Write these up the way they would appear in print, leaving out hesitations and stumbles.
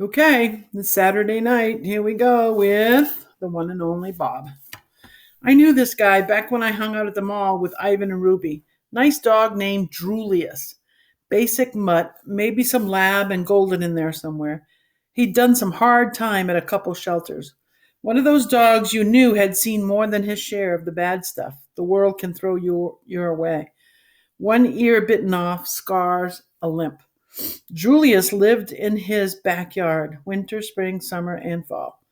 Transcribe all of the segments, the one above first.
Okay, it's Saturday night. Here we go with the one and only Bob. I knew this guy back when I hung out at the mall with Ivan and Ruby. Nice dog named Julius. Basic mutt, maybe some lab and golden in there somewhere. He'd done some hard time at a couple shelters. One of those dogs you knew had seen more than his share of the bad stuff the world can throw your way. One ear bitten off, scars, a limp. Julius lived in his backyard, winter, spring, summer, and fall.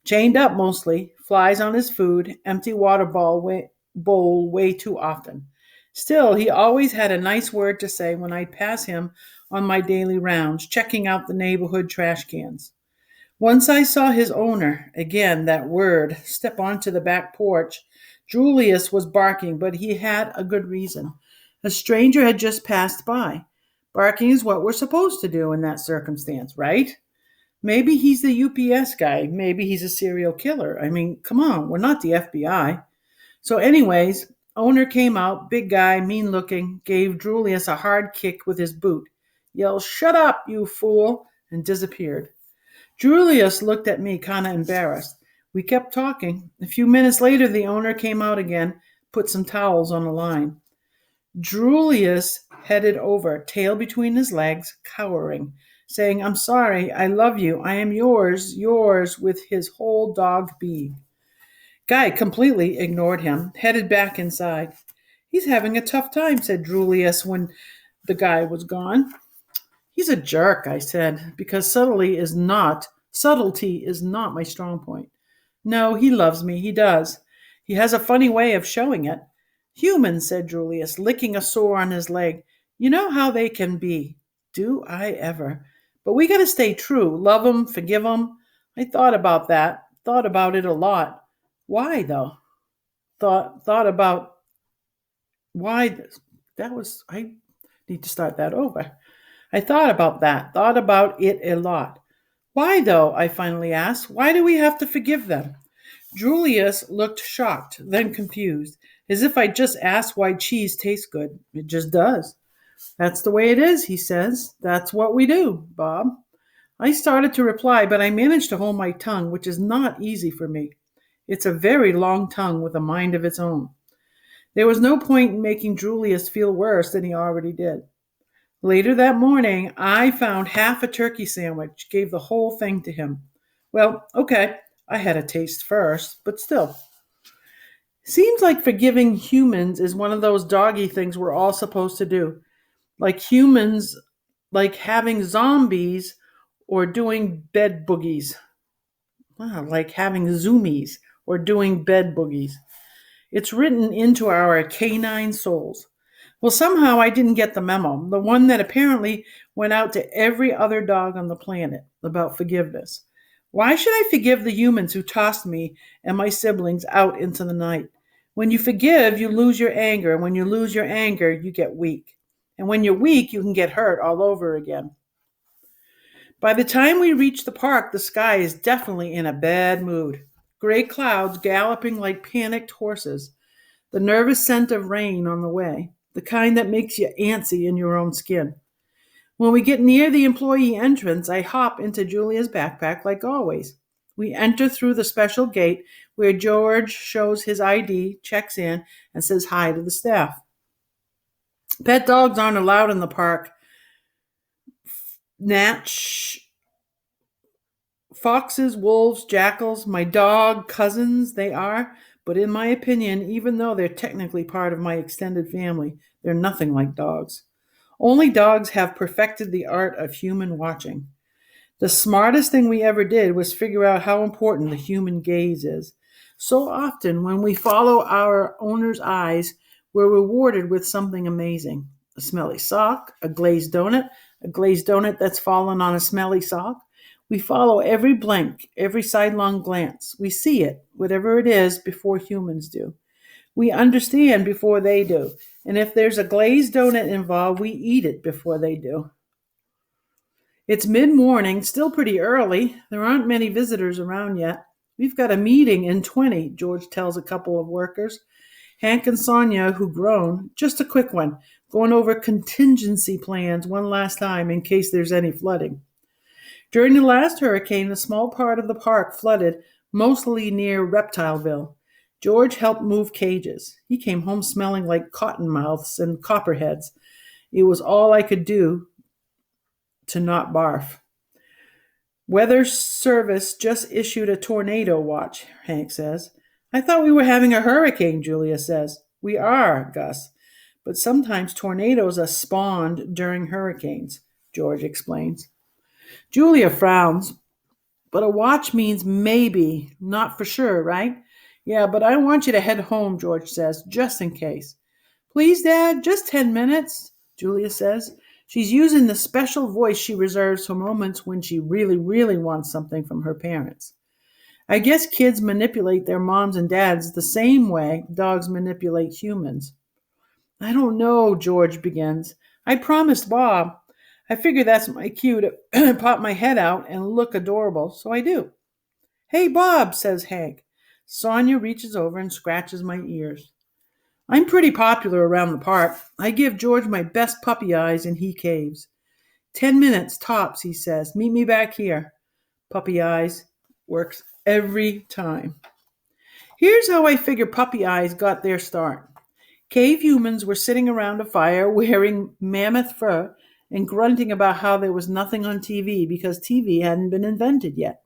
Chained up mostly, flies on his food, empty bowl way too often. Still, he always had a nice word to say when I'd pass him on my daily rounds, checking out the neighborhood trash cans. Once I saw his owner, again that word, step onto the back porch. Julius was barking, but he had a good reason. A stranger had just passed by. Barking is what we're supposed to do in that circumstance, right? Maybe he's the UPS guy. Maybe he's a serial killer. I mean, come on, we're not the FBI. So, anyways, owner came out, big guy, mean looking, gave Julius a hard kick with his boot, yelled, "Shut up, you fool," and disappeared. Julius looked at me, kind of embarrassed. We kept talking. A few minutes later, the owner came out again, put some towels on the line. Julius headed over, tail between his legs, cowering, saying, "I'm sorry, I love you, I am yours," with his whole dog being. Guy completely ignored him, headed back inside. "He's having a tough time," said Julius when the guy was gone. "He's a jerk," I said, because subtlety is not my strong point. "No, he loves me, he does. He has a funny way of showing it." "Humans," said Julius, licking a sore on his leg. "You know how they can be." Do I ever? But we got to stay true. Love 'em, forgive 'em. I thought about that. Thought about it a lot. Why, though? Thought about why. I need to start that over. I thought about that. Thought about it a lot. Why, though? I finally asked. Why do we have to forgive them? Julius looked shocked, then confused, as if I just asked why cheese tastes good. It just does. "That's the way it is," he says. "That's what we do, Bob." I started to reply, but I managed to hold my tongue, which is not easy for me. It's a very long tongue with a mind of its own. There was no point in making Julius feel worse than he already did. Later that morning, I found half a turkey sandwich, gave the whole thing to him. Well, okay, I had a taste first, but still. Seems like forgiving humans is one of those doggy things we're all supposed to do. Like humans, like having zombies or doing bed boogies. Like having zoomies or doing bed boogies. It's written into our canine souls. Well, somehow I didn't get the memo, the one that apparently went out to every other dog on the planet about forgiveness. Why should I forgive the humans who tossed me and my siblings out into the night? When you forgive, you lose your anger, and when you lose your anger, you get weak. And when you're weak, you can get hurt all over again. By the time we reach the park, the sky is definitely in a bad mood. Gray clouds galloping like panicked horses, the nervous scent of rain on the way, the kind that makes you antsy in your own skin. When we get near the employee entrance, I hop into Julia's backpack like always. We enter through the special gate where George shows his ID, checks in, and says hi to the staff. Pet dogs aren't allowed in the park. Natch, foxes, wolves, jackals, my dog cousins, they are. But in my opinion, even though they're technically part of my extended family, they're nothing like dogs. Only dogs have perfected the art of human watching. The smartest thing we ever did was figure out how important the human gaze is. So often, when we follow our owner's eyes, we're rewarded with something amazing. A smelly sock, a glazed donut that's fallen on a smelly sock. We follow every blink, every sidelong glance. We see it, whatever it is, before humans do. We understand before they do. And if there's a glazed donut involved, we eat it before they do. It's mid-morning, still pretty early. There aren't many visitors around yet. We've got a meeting in 20, George tells a couple of workers. Hank and Sonia, who groan, just a quick one, going over contingency plans one last time in case there's any flooding. During the last hurricane, a small part of the park flooded, mostly near Reptileville. George helped move cages. He came home smelling like cottonmouths and copperheads. It was all I could do to not barf. Weather Service just issued a tornado watch, Hank says. I thought we were having a hurricane, Julia says. We are, Gus. But sometimes tornadoes are spawned during hurricanes, George explains. Julia frowns. But a watch means maybe, not for sure, right? Yeah, but I want you to head home, George says, just in case. Please, Dad, just 10 minutes, Julia says. She's using the special voice she reserves for moments when she really, really wants something from her parents. I guess kids manipulate their moms and dads the same way dogs manipulate humans. I don't know, George begins. I promised Bob. I figure that's my cue to pop my head out and look adorable, so I do. Hey, Bob, says Hank. Sonia reaches over and scratches my ears. I'm pretty popular around the park. I give George my best puppy eyes and he caves. 10 minutes tops, he says. Meet me back here. Puppy eyes works every time. Here's how I figure puppy eyes got their start. Cave humans were sitting around a fire wearing mammoth fur and grunting about how there was nothing on TV because TV hadn't been invented yet.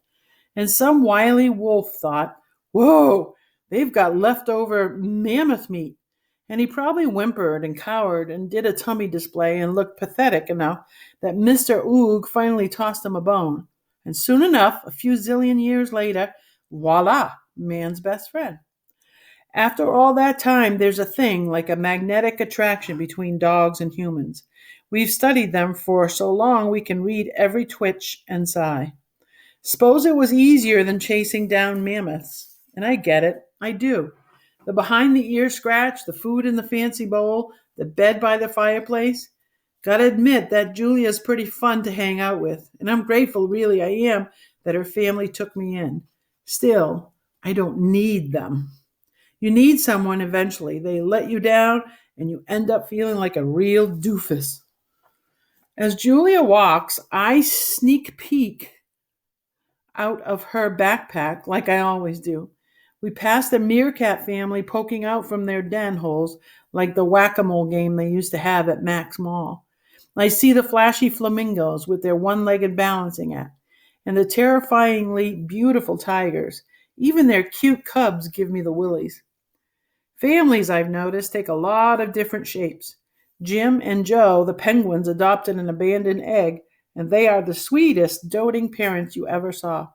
And some wily wolf thought, whoa, they've got leftover mammoth meat. And he probably whimpered and cowered and did a tummy display and looked pathetic enough that Mr. Oog finally tossed him a bone. And soon enough, a few zillion years later, voila, man's best friend. After all that time, there's a thing like a magnetic attraction between dogs and humans. We've studied them for so long we can read every twitch and sigh. Suppose it was easier than chasing down mammoths. And I get it. I do. The behind the ear scratch, the food in the fancy bowl, the bed by the fireplace. Gotta admit that Julia's pretty fun to hang out with. And I'm grateful, really, I am, that her family took me in. Still, I don't need them. You need someone eventually. They let you down and you end up feeling like a real doofus. As Julia walks, I sneak peek out of her backpack like I always do. We pass the meerkat family poking out from their den holes like the whack-a-mole game they used to have at Max Mall. I see the flashy flamingos with their one-legged balancing act and the terrifyingly beautiful tigers. Even their cute cubs give me the willies. Families, I've noticed, take a lot of different shapes. Jim and Joe, the penguins, adopted an abandoned egg, and they are the sweetest, doting parents you ever saw.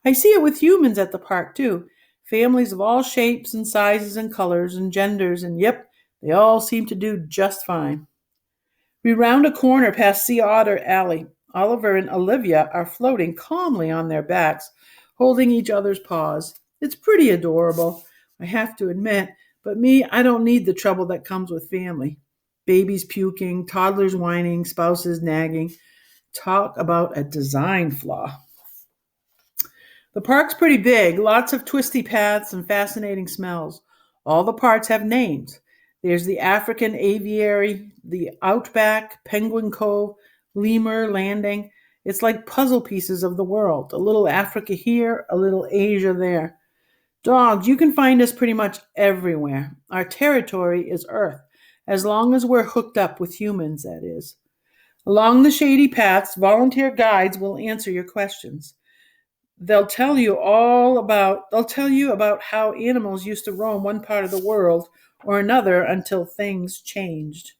I see it with humans at the park, too. Families of all shapes and sizes and colors and genders, and yep, they all seem to do just fine. We round a corner past Sea Otter Alley. Oliver and Olivia are floating calmly on their backs, holding each other's paws. It's pretty adorable, I have to admit, but me, I don't need the trouble that comes with family. Babies puking, toddlers whining, spouses nagging. Talk about a design flaw. The park's pretty big, lots of twisty paths and fascinating smells. All the parts have names. There's the African Aviary, the Outback, Penguin Cove, Lemur Landing. It's like puzzle pieces of the world. A little Africa here, a little Asia there. Dogs, you can find us pretty much everywhere. Our territory is Earth, as long as we're hooked up with humans, that is. Along the shady paths, volunteer guides will answer your questions. They'll tell you about how animals used to roam one part of the world or another until things changed.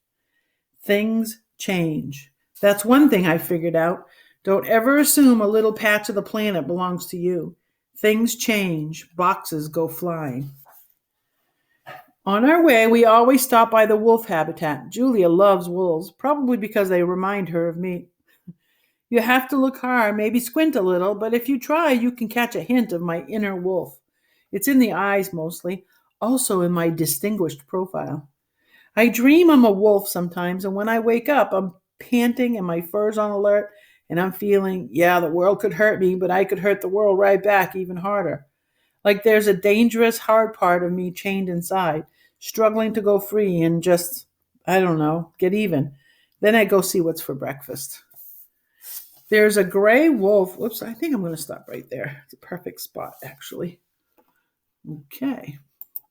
Things change. That's one thing I figured out. Don't ever assume a little patch of the planet belongs to you. Things change. Boxes go flying. On our way, we always stop by the wolf habitat. Julia loves wolves, probably because they remind her of me. You have to look hard, maybe squint a little, but if you try, you can catch a hint of my inner wolf. It's in the eyes mostly, also in my distinguished profile. I dream I'm a wolf sometimes, and when I wake up, I'm panting and my fur's on alert, and I'm feeling, yeah, the world could hurt me, but I could hurt the world right back even harder. Like there's a dangerous, hard part of me chained inside, struggling to go free and just, I don't know, get even. Then I go see what's for breakfast. There's a gray wolf. Whoops, I think I'm going to stop right there. It's a perfect spot, actually. Okay.